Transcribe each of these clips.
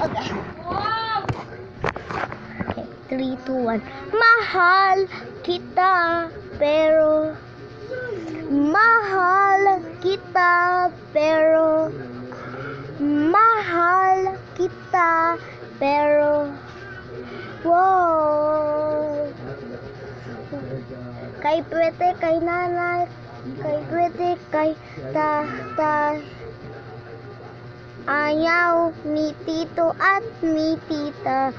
Okay. Okay, 3, 2, 1. Mahal kita, pero mahal kita, pero mahal kita, pero wow. Kay pwede, kay nanay, kay pwede, kay tatay. Ayaw ni tito at ni tita.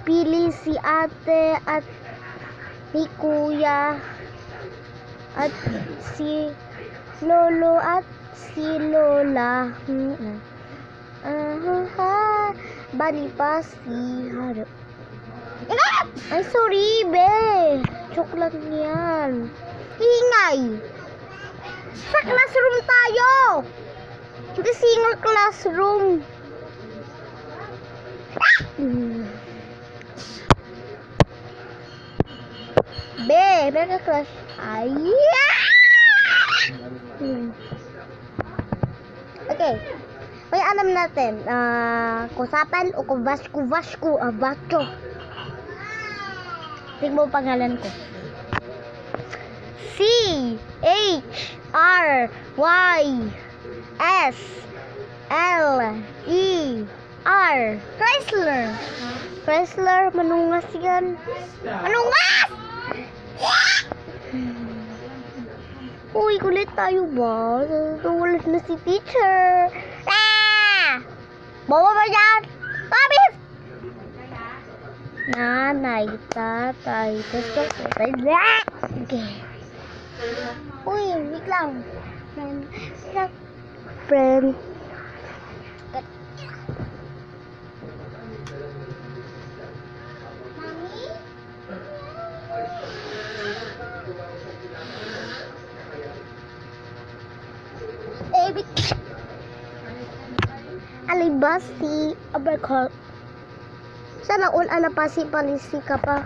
Pili si ate at ni kuya. At si lolo at si lola. Bali pa si Haro. Ay, sorry, be. Chocolate niyan. Ingay. Sa classroom tayo. Hindi single classroom. Be, mega crush. Ay. Okay. May alam natin. Kusapan o kubasku, abacho. Tingnan mo pangalan ko. C-H-R-Y-S-L-E-R. Chrysler. Chrysler, manungas yan. Manungas! Uy, kulit tayo ba? Tulis na si teacher. Bawa ba yan? Tabis! Nanay, tatay, tatay. Okay. Uy, wait lang. Friend. Mami? Alibasi, abrakal. Sana all ana pasi palisi ka pa.